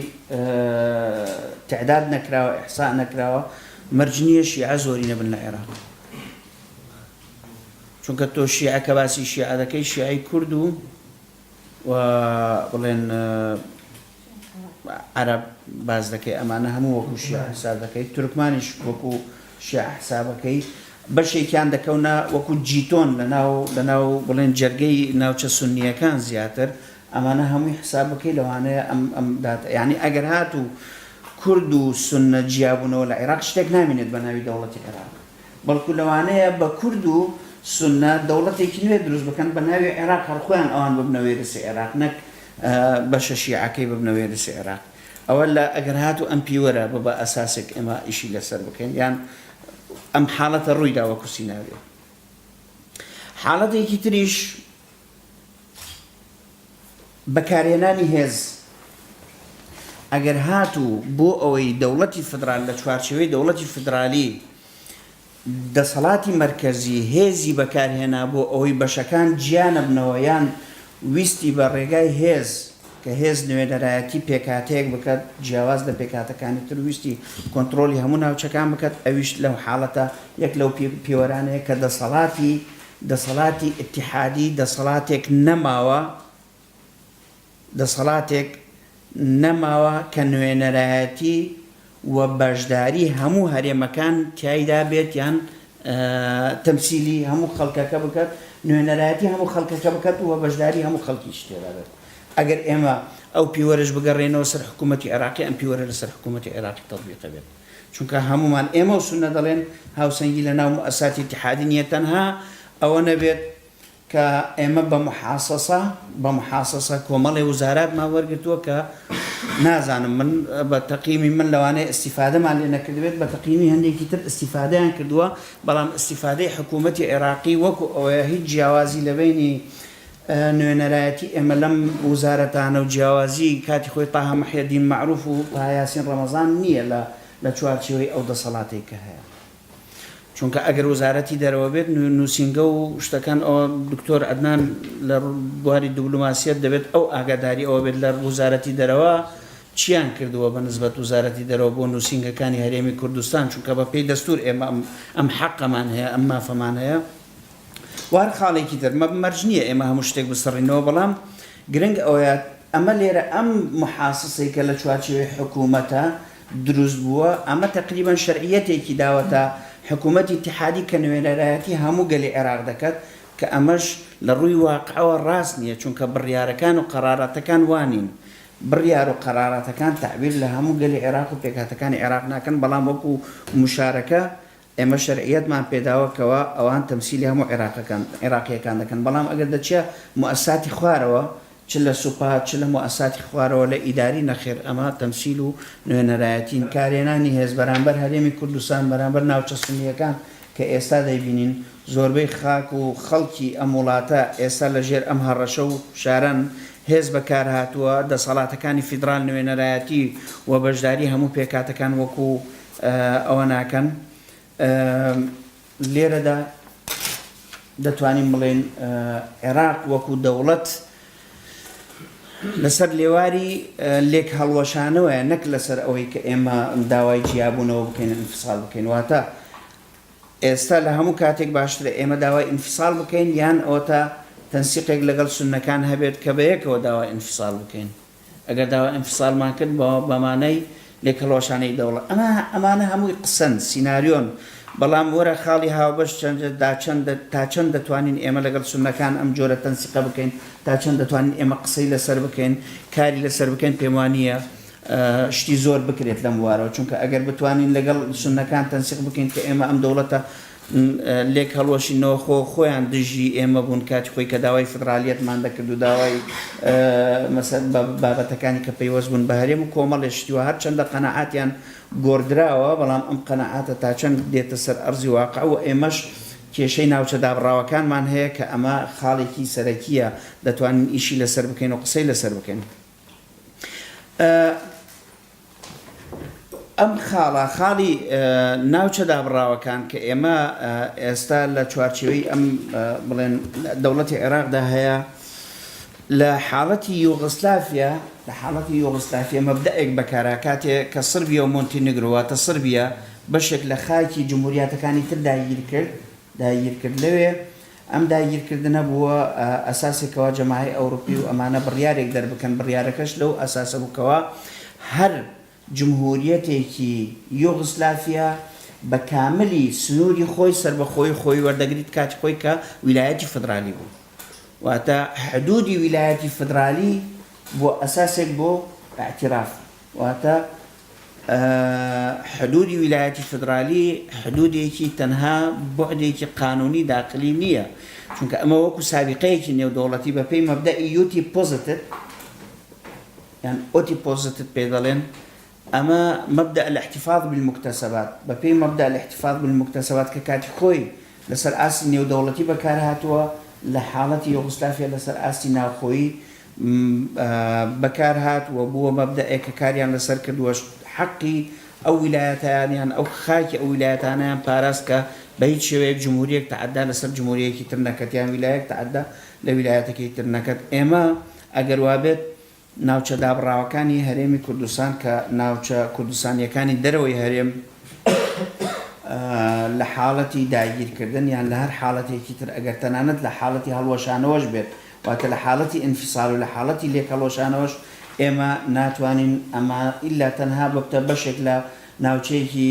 تعداد نەکراوە ئیحسا نەکراوە مەرجنیە شیعە زۆرینە بن لە عێراق چونکە تۆ شیعە کە باسی شیعە دەکەی شیعەی کورد و بڵێن عەرەب باز دەکەی ئەمانە هەموو وەکو شیعە حساب دەکەی تورکمانیش وەکو شیعە حسابەکەی بەشێکیان دەکەونە وەکو جیتۆن لەناو بڵێن جەرگەی ناوچە سونیەکان زیاتر ئەمانە هەمووی حساب بکەی لەوانەیە ئەم داتە یعنی ئەگەر هاتوو کورد و سونە جیابوونەوە لە عێراق شتێک نامێنێت بە ناوی دەوڵەتی عێراق بەڵکو لەوانەیە بە کورد و سونە دەوڵەتێکی نوێ دروست بکەن بە ناوی عێراق هەرخۆیان ئەوان ببنەوەی ڕێسی عێراق نەک بەشە شیعەکەی ببنەوەی ڕێسی عێراق ئەوە لە ئەگەر هاتوو ئەم پیوەرە بە ئەساسێک ئێمە ئیشی لەسەر بکەین یان ئەم حاڵەتە ڕوویدا وەکو سیناوێ حاڵەتێکی تریش بەکارهێنانی هێز ئەگەر هاتوو بۆ ئەوەی دەوڵەتی فدرال لە چوارچێوەی دەوڵەتی فدرالی دەسەڵاتی مەرکەزی هێزی بەکارهێنا بۆ ئەوەی بەشەکان گیانە بنەوە یان ویستی بە ڕێگای هێز کە هێز نوێنەرایەتی پێکاتەیەک بکات جیاواز لە پێکاتەکانی تر ویستی کۆنتڕۆلی هەموو ناوچەکان بکات ئەویش لەو حاڵەتە یەک لەو پیوەرانەیە کە دەسەڵاتی ئیتیحادی دەسەڵاتێک نەماوە کە نوێنەرایەتی و بەشداری هەموو هەرێمەکان تیایدا بێت یان تەمسیلی هەموو خەڵکەکە بکات نوێنەرایەتی هەموو خەڵکەکە بکات و بەشداری هەموو خەڵکیش تێدا بێت ئەگەر ئێمە ئەو پیوەرەش بگەڕێنەوە سەر حکوومەتی عێراقی ئەم پیوەرە لەسەر حکوومەتی عێراقی تەطبیق بێت چونکە هەمومان ئێمە و سونە دەڵێن هاوسەنگی لە ناو مؤسساتی اتحادی نیە تەنها ئەوە نەبێت کە ئێمە بە محاسەسە کۆمەڵی وزاراتمان وەرگرتووە کە نازانم من بە تەقیمی من لەوانەیە ئیسیفادەمان لێ نەکردبێت بە تەقیمی هەندێکی تر ئیسیفادەیان کردووە بەڵام ئیسیفادەی حکوومەتی عێراقی وەکو ئەوەیە هیچ جیاوازی لەبینی نوێنەرایەتی ئێمە لەم وزارەتانە و جیاوازی کاتی خۆی تاها محیدین معروف و تاها یاسین ڕەمەزان نییە لە چوارچێوەی ئەو دەسەڵاتێک کە هەیە چونکە ئەگەر وزارەتی دەرەوە بێت نووسینگە و شتەکان ئەوە دکتۆر عەدنان لە بواری دیبلۆماسیەت دەبێت ئەو ئاگاداری ئەوە بێت لە وزارەتی دەرەوە چیان کردووە بە نسبەت وزارەتی دەرەوە بۆ نووسینگەکانی هەرێمی کوردستان چونکە بە پێی دەستور ئێمە ئەم حەقەمان هەیە ئەم مافەمان هەیە وار خاڵێکی تر مەرج نییە ئێمە هەموو شتێک بسەڕینەوە بەڵام گرنگ ئەوەیە ئەمە لێرە ئەم محاسسەی کە لە چوارچێوەی حکوومەتە دروست بووە ئەمە تقریبا شەرعیەتێکی داوەتە حکوومەتی اتحادی کە نوێنەرایەتی هەموو گەلی عێراق دەکات کە ئەمەش لە ڕووی واقعەوە ڕاست نییە چونکە بڕیارەکان و قەرارەتەکان وانین بڕیار و قەرارەتەکان تعبیر لە هەموو گەلی عێراق و پێکاتەکانی عێراق ناکەن بەڵام وەکو مشارەکە ئێمە شەرعیەتمان پێداوەکەوە ئەوان تەمسیلی هەموو عێراقیەکان دەکەن بەڵام ئەگەر دەچێ مؤسساتی خوارەوە چ لە سوپا چ لە مؤسساتی خوارەوە لە ئیداری نەخێر ئەمە تەمسیل و نوێنەرایەتین کارێنانی هێز بەرامبەر هەرێمی کوردستان بەرامبەر ناوچە سونیەکان کە ئێستا دەیبینین زۆربەی خاک و خەڵکی ئەم وڵاتە ئێستا لەژێر ئەم هەڕەشە و شارەن هێز بەکار هاتووە دەسەڵاتەکانی فیدرال نوێنەرایەتی و بەشداری هەموو پێکاتەکان وەکو ئەوە ناکەن لێرەدا دەتوانین بڵێن عێراق وەکو دەوڵەت لەسەر لێواری لێک هەڵوەشانەوەیە نەک لەسەر ئەوەی کە ئێمە داوای جیابوونەوە بکەین انفصال بکەین واتە ئێستا لە هەموو کاتێک باشترە ئێمە داوای ئینفیساڵ بکەین یان ئەوتە تەنسیقێک لەگەڵ سونەکان هەبێت کە بەیەکەوە داوای ئینفیساڵ بکەین ئەگەر داوای ئینفیساڵمان کرد بەمانەی لێکەڵۆشانەی دەوڵەت ئەمانە هەمووی قسەن سیناریۆن بەڵام وەرە خاڵی هاوبەش تا چەند دەتوانین ئێمە لەگەڵ سونەکان ئەم جۆرە تەنسیقە بکەین تا چەند دەتوانین ئێمە قسەی لەسەر بکەین کاری لەسەر بکەین پێم وانییە شتی زۆر بکرێت لەم وارەوە چونکە ئەگەر بتوانین لەگەڵ سونەکان تەنسیق بکەین کە ئێمە ئەم دەوڵەتە لێک هەڵوەشینەوە خۆیان دژی ئێمە بوون کاتی خۆی کە داوای فدرالیەتمان دەکرد و داوای بابەتەکانی کە پەیوەست بوون بە هەرێم و کۆمەڵێشتیوە هەر چەندە قەنەعاتیان گۆڕدراوە بەڵام ئەم قەنەعاتە تا چەند دێتە سەر ئەرزی واقع و ئێمەش کێشەی ناوچە دابڕاوەکانمان هەیە کە ئەمە خاڵێکی سەرەکیە دەتوانین ئیشی لەسەر بکەین و قسەی لەسەر بکەین. ئەم خاڵی ناوچە دابڕاوەکان کە ئێمە ئێستا لە چوارچێوەی ئەم بڵێن دەوڵەتی عێراقدا هەیە لە حاڵەتی یوغسلافیا مەبدەئێک بەکارا کاتێک کە سربیا و مۆنتینێگرۆواتە سربیا بەشێک لە خاکی جمهوریەتەکانی تر داگیر کرد لەوێ ئەم داگیرکردنە بووە ئەساسێکەوە جەماعەی ئەوروپی و ئەمانە بڕیارێک دەربکەن بڕیارەکەش لەو ئەساسە بووکەوە هەر جمهوریەتێکی یوغسلافیا بە کاملی سنووری خۆی سربەخۆی خۆی وەردەگریت کاتی خۆی کە ویلایەتی فدرالی بوو واتە حدودی ویلایەتی فدرالی بۆ ئەساسێک بۆ اعتراف واتە حدودی ویلایەتی فدرالی حدودێکی تەنها بۆعدێکی قانونی داخلی نییە چونکە ئەمە وەکو سابقەیەکی نێودەوڵەتی بە پێی مەبدەئی یوتی پۆزتت یان ئۆتی پۆزتت پێ دەڵێن ئەمە مەبدە الاحتفاظ بالمكتسبات بە پێی مەبدە الاحتفاظ بالمكتسبات کە کاتی خۆی لەسەر ئاسی نێودەوڵەتی بەکارهاتووە لە حاڵەتی یوغسلافیا لەسەر ئاسی ناوخۆیی بەکارهات و بووە مەبدەئێک کە کاریان لەسەر کردووە حەقی ئەو ویلایەتیان ئەو خاکی ئەو ویلایەتانیان پاراست کە بە هیچ شێوەیەک جمهوریەک تەعەدا لەسەر جمهوریەکی تر نەکەت یان ویلایەک تەعەدا لە ویلایەتێکی تر نەکەت. ئێمە ئەگەر وابێت ناوچە دابڕاوەکانی هەرێمی کوردستان کە ناوچە کوردستانیەکانی دەرەوەی هەرێم لە حاڵەتی داگیرکردن یان لە هەر حاڵەتێکی تر ئەگەر تەنانەت لە حاڵەتی هەڵوەشانەوەش بێت واتە لە حاڵەتی ئینفیساڵ و لە حاڵەتی لێکەڵۆشانەوەش ئێمە ناتوانین ئەمە ئیلا تەنها ببتە بەشێک لە ناوچەیەکی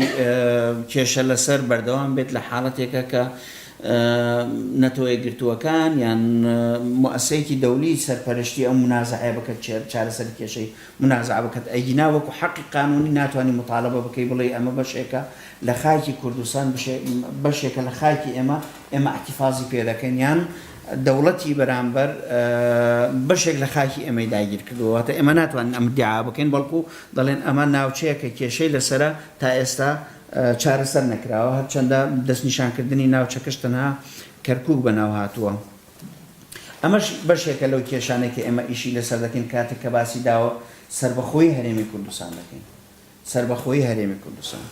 کێشە لەسەر بەردەوام بێت لە حاڵەتێکە کە نەتەوەی گرتووەکان یان مؤسسەیەکی دەولی سەرپەرشتی ئەم منازعە بکات چارەسەر کێشەی منازعە بکات ئەیگینا وەکو حەقی قانونی ناتوانانی مطالبە بکەی بڵێ ئەمە بەشێکە لە خاکی کوردستان بەشێکە لە خاکی ئێمە احتیفازی پێ دەکەین یان دەوڵەتی بەرامبەر بەشێک لە خاکی ئێمەی داگیر کردووەواتە ئێمە ناتوانین ئەم دیعا بکەین بەڵکو دەڵێن ئەمە ناوچەیەکە کێشەی لەسرە تا ئێستا چارەسەر نەکراوە هەرچەندە دەستنیشانکردنی ناوچەکەش تەنها کەرکووک بەناو هاتووە. ئەمەش بەشێکە لەو کێشانێکی ئێمە ئیشی لەسەر دەکەین کاتێک کە باسی داوە سربەخۆی هەرێمی کوردستان دەکەین سربەخۆی هەرێمی کوردستان.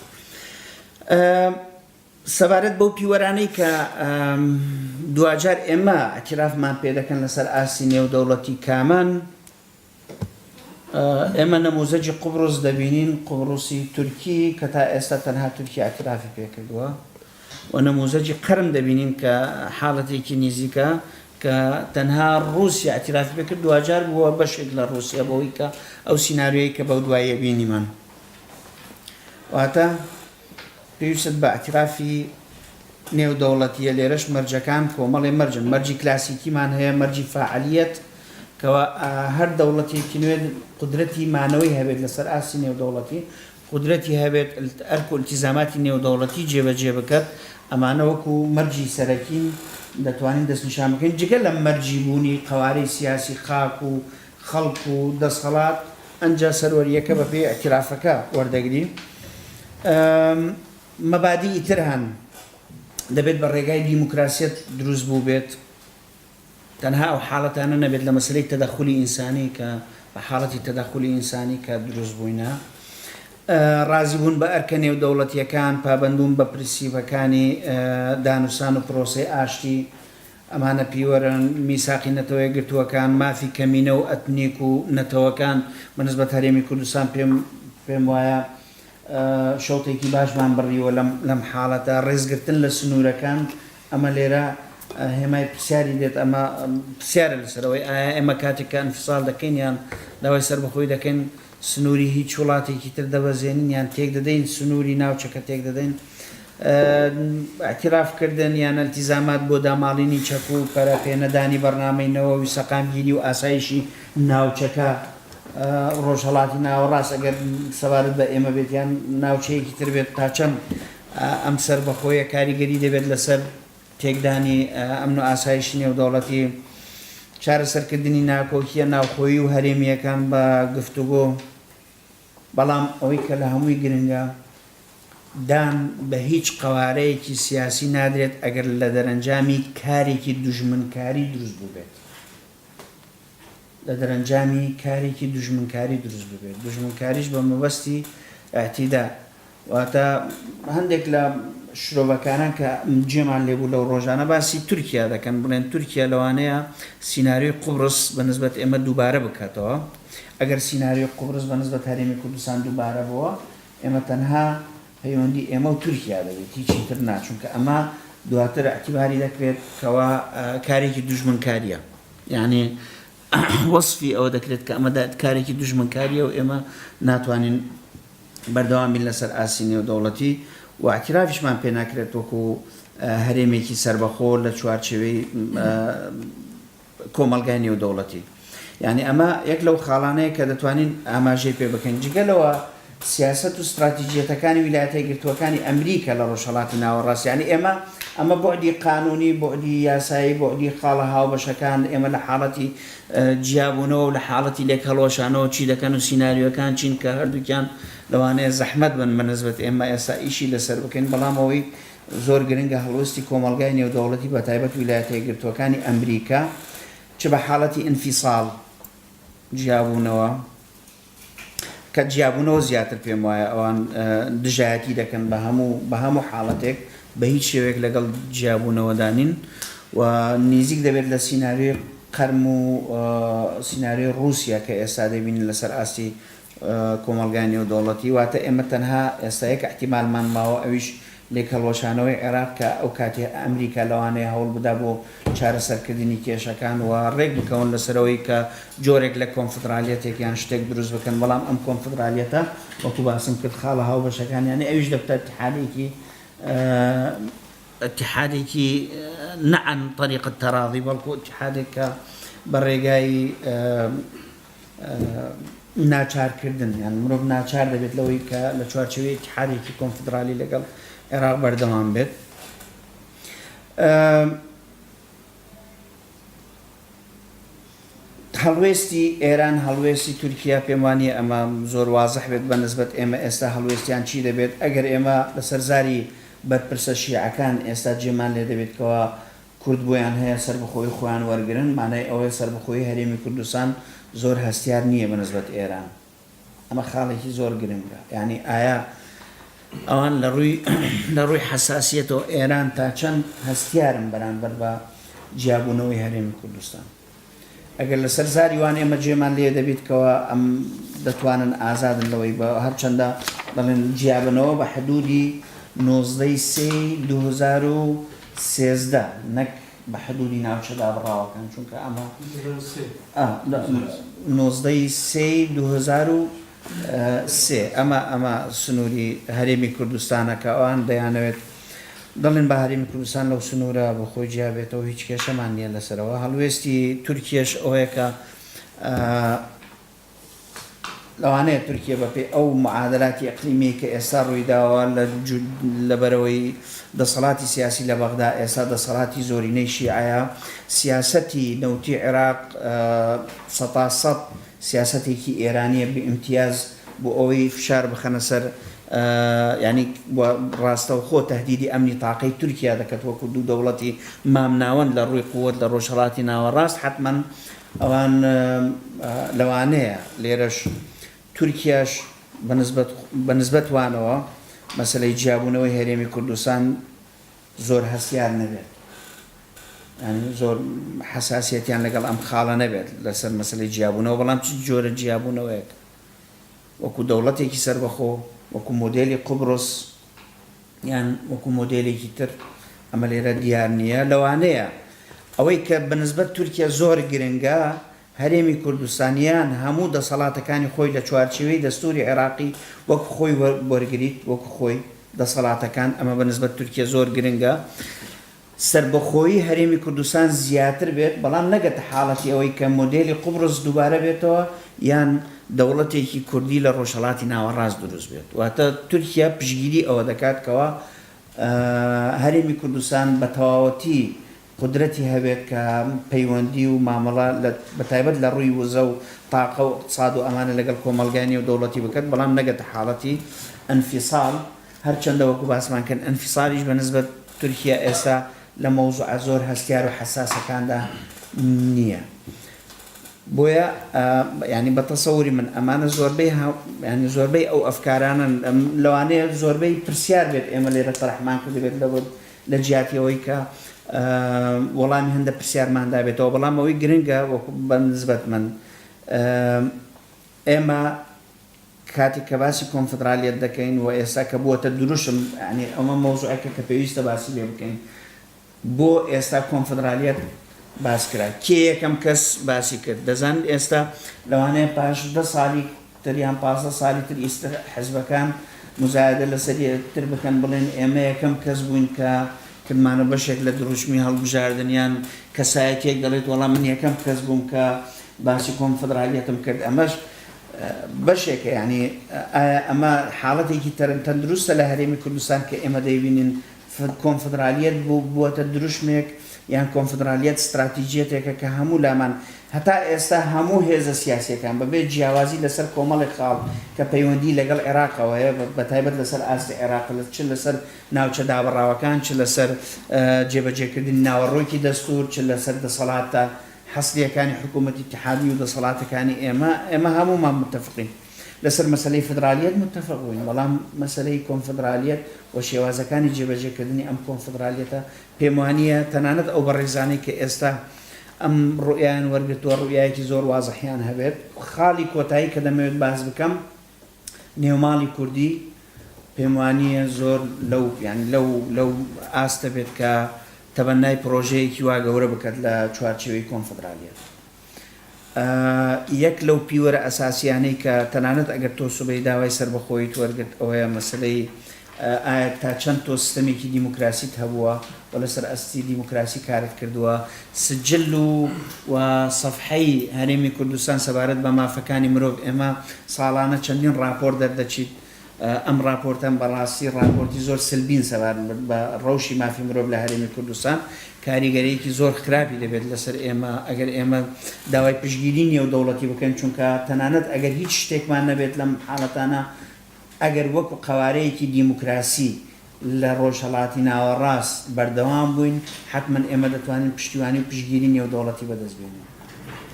سەبارەت بەو پیوەرانەی کە دوجار ئێمە ئەتیرافمان پێ دەکەن لەسەر ئاسی نێودەوڵەتی کامان ئێمە نەموزەجی قوبڕوس دەبینین قوبڕوسی تورکی کە تا ئێستا تەنها تورکی ئەترافی پێکردووە و نەموزەجی قەرم دەبینین کە حاڵەتێکی نزیکە کە تەنها رووسیا ئەترافی پێکرد دوجار بووە بەشێک لە رووسیا بەوەی کە ئەو سیناریۆی کە بەو دوایە بینیمان واتە پێویست بە ئەترافی نێودەوڵەتیە لێرەش مەرجەکان کۆمەڵێ مەرجن مەرجی کلاسیکیمان هەیە مەرجی فعالیەت کەوا هەر دەوڵەتێکی نوێ قدرەتی مانەوەی هەبێت لەسەر ئاسی نێودەوڵەتی قدرەتی هەبێت ئەرک و التیزاماتی نێودەوڵەتی جێبەجێ بکات ئەمانە وەکو مەرجی سەرەکین دەتوانین دەستنیشان بکەین جگە لە مەرجی بوونی قەوارەی سیاسی خاک و خەڵک و دەسەڵات ئەنجا سەروەریەکە بە پێی ئەترافەکە وەردەگری. مەبادیئی تر هەن دەبێت بە ڕێگای دیموکراسیەت دروست بوو بێت تەنها ئەو حاڵەتانە نەبێت لە مەسلەی تەدەخولی ئینسانی کە بە حاڵەتی تەدەخولی ئینسانی کە دروست بووینە ڕازیبوون بە ئەرکە نێودەوڵەتیەکان پابەندبوون بە پرسیڤەکانی دانووسان و پرۆسەی ئاشتی ئەمانە پیوەرن میساقی نەتەوەی گرتووەکان مافی کەمینە و ئەتنیک و نەتەوەکان بەنسبەت هەرێمی کوردستان پێم وایە شەوتێکی باشمان بڕیوە لەم حاڵەتە ڕێزگرتن لە سنوورەکان ئەمە لێرە هێمای پرسیاری دێت ئەمە پرسیارە لەسەرەوەی ئایا ئێمە کاتێک کە ئەنفسال دەکەین یان داوای سەربەخۆی دەکەین سنووری هیچ وڵاتێکی تر دەبەزێنین یان تێک دەدەین سنووری ناوچەکە تێک دەدەین اعترافکردن یان ئەلتیزامات بۆ داماڵینی چەک و پەرەپێنەدانی بەرنامەینەوە و سەقامگیری و ئاسایشی ناوچەکە ڕۆژهەڵاتی ناوەڕاست ئەگەر سەبارەت بە ئێمە بێت یان ناوچەیەکی تر بێت تا چەند ئەم سەربەخۆیە کاریگەری دەبێت لەسەر تێکدانی ئەمن و ئاسایشی نێودەوڵەتی چارەسەرکردنی ناکۆکیە ناوخۆیی و هەرێمیەکان بە گفتوگۆ بەڵام ئەوەی کە لە هەمووی گرنگە دان بە هیچ قوارەیەکی سیاسی نادرێت ئەگەر لە دەرەنجامی کارێکی دوژمنکاری دروست ببێت لە دەرەنجامی کارێکی دوژمنکاری دروست ببێت دوژمنکاریش بە مەبەستی ئاعتیدا واتە هەندێک لە شرۆڤەکانە کە جێمان لێبوو لەو ڕۆژانە باسی تورکیا دەکەن بڵێن تورکیا لەوانەیە سیناریۆی قوبرس بەنسبەت ئێمە دووبارە بکاتەوە ئەگەر سیناریۆی قوبرس بەنسبەت هەرێمی کوردستان دووبارە بووە ئێمە تەنها پەیوەندی ئێمە و تورکیا دەبێت هیچی تر ناچونکە ئەمە دواتر اعتیباری دەکرێت کەوا کارێکی دوژمنکاریە یعنی وەصفی ئەوە دەکرێت کە ئەمە کارێکی دوژمنکاریە و ئێمە ناتوانین بەردەوامی لەسەر ئاسی نێودەوڵەتی و اعترافیشمان پێ ناکرێت وەکو هەرێمێکی سربەخۆ لە چوارچێوەی کۆمەلگای نێودەوڵەتی یعنی ئەمە یەک لەو خاڵانەیە کە دەتوانین ئاماژەی پێ بکەین جگەلەوە سیاست و استراتیژیەتەکانی ویلایەتە یەکگرتووەکانی ئەمریکا لە ڕۆژهەڵاتی ناوەڕاست یعنی ئەمە بۆعدی قانونی بۆعدی یاسایی بۆعدی خاڵە هاوبەشەکان ئێمە لە حاڵەتی جیابوونەوە و لە حاڵەتی لێک هەڵۆشانەوە چی دەکەن و سیناریۆکان چین کە هەردووکیان لەوانەیە زەحمەت بن بەنسبەت ئێمە ئێستا ئیشی لەسەر بکەین بەڵام ئەوەی زۆر گرنگە هەڵوەستی کۆمەلگای نێودەوڵەتی بە تایبەت ویلایەتە یەکگرتووەکانی ئەمریکا چ بە حاڵەتی ئینفیساڵ جیابوونەوە کە جیابوونەوە زیاتر پێم وایە ئەوان دژایەتی دەکەن بە هەموو حاڵەتێک بە هیچ شێوەیەک لەگەڵ جیابوونەوەدانین و نزیک دەبێت لە سیناریۆی قەرم و سیناریۆی رووسیا کە ئێستا دەبینین لەسەر ئاستی کۆمەلگای نێودەوڵەتی واتە ئێمە تەنها ئێستایەک احتیمالمان ماوە ئەویش لێک هەڵۆشانەوەی عێراق کە ئەو کاتی ئەمریکا لەوانەیە هەوڵ بدا بۆ چارەسەرکردنی کێشەکان و ڕێک بکەون لەسەرەوەی کە جۆرێک لە کۆنفدرالیەتێک یان شتێک دروست بکەن بەڵام ئەم کۆنفدرالیەتە وەکو باسم کرد خاڵە هاوبەشەکان یعنی ئەویش دەبتە اتحادێکی نەعەن طریق التەراضی بەڵکو اتحادێک کە بە ڕێگای ناچارکردن یان مرۆڤ ناچار دەبێت لەوەی کە لە چوارچێوەی اتحادێکی کۆنفدرالی لەگەڵ عێراق بەردەوام بێت هەڵوێستی ئێران هەڵوێستی تورکیا پێم وانیە ئەمە زۆر وازح بێت بەنسبەت ئێمە ئێستا هەڵوێستیان چی دەبێت ئەگەر ئێمە لە سەرزاری بەرپرسە شیعەکان ئێستا جێمان لێ دەبێتکەوە کورد بۆیان هەیە سەربەخۆی خۆیان وەرگرن مانای ئەوەی سەربەخۆی هەرێمی کوردستان زۆر هەستیار نییە بەنسبەت ئێران ئەمە خاڵێکی زۆر گرنگە یعنی ئایا ئەوان لە ڕووی حساسیەتەوە ئێران تا چەند هەستیارن بەرامبەر بە جیابوونەوەی هەرێمی کوردستان ئەگەر لە سەرزاری وان ئێمە جێمان لێ دەبێتکەوە ئەم دەتوانن ئازادن لەوەی بە هەرچەندە دەڵێن جیابنەوە بە حدودی 19/2013 نەک بە حدودی ناوچەدا بڕاوەکان چونکە ئەمە 19/2013 ئەمە سنووری هەرێمی کوردستانە کە ئەوان دەیانەوێت دەڵێن بە هەرێمی کوردستان لەو سنوورە بە خۆی جیابێتەوە هیچ کێشەمان نییە لەسەرەوە هەڵوێستی تورکیەش ئەوەیە کە لەوانەیە تورکیا بەپێ ئەو معادلاتی ئەقلیمی کە ئێستا ڕوویداوە لەبەرەوەی دەسەڵاتی سیاسی لە بەغدا ئێستا دەسەڵاتی زۆرینەی شیعەیە سیاسەتی نەوتی عێراق 100% سیاسەتێکی ئێرانیە بئیمتیاز بۆ ئەوەی فشار بخەنە سەر ینی ڕاستەوخۆ تهدیدی ئەمنی تاقەی تورکیا دەکەت وەکو دوو دەوڵەتی مامناوەند لە ڕووی قووەت لە ڕۆژهەڵاتی ناوەڕاست حتمما ئەوان لەوانەیە لێرەش تورکیاش بەنسبەت وانەوە مەسەلەی جیابوونەوەی هەرێمی کوردستان زۆر هەستیار نەبێت زۆر حساسیەتیان لەگەڵ ئەم خاڵە نەبێت لەسەر مەسەلەی جیابوونەوە بەڵام چ جۆرە جیابوونەوەیەک وەکو دەوڵەتێکی سەربەخۆ وەکو مۆدێلی قوبڕس یان وەکو مۆدێلێکی تر ئەمە لێرە دیار نییە لەوانەیە ئەوەی کە بەنسبەت تورکیا زۆر گرنگە هەرێمی کوردستانیان هەموو دەسەڵاتەکانی خۆی لە چوارچێوەی دەستوری عێراقی وەکو خۆی وەرگریت وەکو خۆی دەسەڵاتەکان ئەمە بەنسبەت تورکیا زۆر گرنگە سربەخۆیی هەرێمی کوردستان زیاتر بێت بەڵام نەگەتە حاڵەتی ئەوەی کە مۆدێلی قوبڕس دووبارە بێتەوە یان دەوڵەتێکی کوردی لە ڕۆژهەڵاتی ناوەڕاست دروست بێت واتە تورکیا پشگیری ئەوە دەکات کەەوە هەرێمی کوردستان بە تەواوەتی قدرەتی هەبێت کە پەیوەندی و مامەڵە بەتایبەت لە ڕووی وزە و تاقە و اقتصاد و ئەمانە لەگەڵ کۆمەلگانی و دەوڵەتی بکات بەڵام نەگەتە حاڵەتی ئەنفیساڵ هەرچەندە وەکو باسمان کرد ئەنفیساڵیش بەنسبەت تورکیا ئێستا لە مەوزوعە زۆر هەستیار و حساسەکاندا نییە بۆیە ینی بە تەسەوری من ئەمانە زۆربەی ئەو ئەفکارانە لەوانەیە زۆربەی پرسیار بێت ئێمە لێرە تەرحمان کردبێت لە جیاتیەوەی کە وەڵامی هەندە پرسیارماندا بێتەوە بەڵام ئەوەی گرنگە وەکو بەنسبەت من ئێمە کاتێک کە باسی کۆنفدرالیەت دەکەین و ئێستا کە بووەتە دروشم ینی ئەمە مەوزوعەکە کە پێویستە باسی لێ بکەین بۆ ئێستا کۆنفدرالیەت باس کرا کێ یەکەم کەس باسی کرد دەزانن ئێستا لەوانەیە پاش 10 ساڵی تریان 15 ساڵی تر ئیستر حزبەکان مزایدە لەسەری تر بکەن بڵێن ئێمە یەکەم کەس بووین کە کردمانە بەشێک لە دروشمی هەڵبژاردنیان کەسایەتێک دەڵێت وەڵام من یەکەم کەس بووم کە باسی کۆنفدرالیەتم کرد ئەمەش بەشێکە ینی ئەمە حاڵەتێکی تەندروستە لە هەرێمی کوردستان کە ئێمە دەیبینین کۆنفدرالیەت بووەتە دروشمێک یان کۆنفدرالیەت استراتیجیەتێکە کە هەموو لامان هەتا ئێستا هەموو هێزە سیاسیەکان بەبێ جیاوازی لەسەر کۆمەڵی خاڵ کە پەیوەندی لەگەڵ عێراقەوەیە بەتایبەت لەسەر ئاستی عێراق چ لەسەر ناوچە دابڕاوەکان چ لەسەر جێبەجێکردنی ناوەڕۆیکی دەستور چ لەسەر دەسەڵاتە حەسلیەکانی حکوومەتی اتحادی و دەسەڵاتەکانی ئێمە هەمومان متفقین لەسەر مەسەلەی فدرالیەت متفق بووین بەڵام مەسەلەی کۆنفدرالیەت و شێوازەکانی جێبەجێکردنی ئەم کۆنفدرالیەتە پێم وانییە تەنانەت ئەو بەڕێزانەی کە ئێستا ئەم ڕوئیان وەرگتووە ڕوئایەکی زۆر وازەحیان هەبێت خاڵی کۆتایی کە دەمەوێت باز بکەم نێوماڵی کوردی پێم وانییە زۆر لەو ئاستە بێت کە تەبەنای پرۆژەیەکی وا گەورە بکات لە چوارچێوەی کۆنفدرالیەت یەک لەو پیوەرە ئەساسیانەی کە تەنانەت ئەگەر تۆ سوبەی داوای سەربەخۆیت وەرگرت ئەوەیە مەسلەی ئایا تا چەند تۆ سیستەمێکی دیموکراسیت هەبووە و لەسەر ئەستی دیموکراسی کارت کردووە سجل و سەفحەی هەرێمی کوردستان سەبارەت بە مافەکانی مرۆڤ ئێمە ساڵانە چەندین راپۆرت دەردەچیت ئەم راپۆرتەم بەڕاستی راپۆرتی زۆر سلبین سەبار بە ڕەوشی مافی مرۆڤ لە هەرێمی کوردستان کاریگەریەکی زۆر خراپی دەبێت لەسەر ئێمە ئەگەر ئێمە داوای پشگیری نیە و دەوڵەتی بکەن چونکە تەنانەت ئەگەر هیچ شتێکمان نەبێت لەم حاڵەتانە ئەگەر وەکو قەوارەیەکی دیموکراسی لە ڕۆژهەڵاتی ناوەڕاست بەردەوام بووین حتمما ئێمە دەتوانین پشتیوانی و پشگیری نیە و دەوڵەتی بەدەست بێنین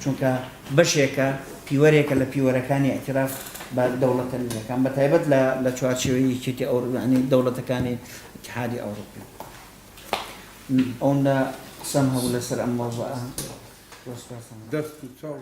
چونکە بەشێکە پیوەرێکە لە پیوەرەکانی ئەتیراف بە دەوڵەتە نوێیەکان بەتایبەت لە چوارچێوەی یەکێتی ئەوروپی دەوڵەتەکانی اتحادی ئەوروپی ئەوەندە قسەم هەبوو لەسەر ئەم مەوزوعە دەست و چاو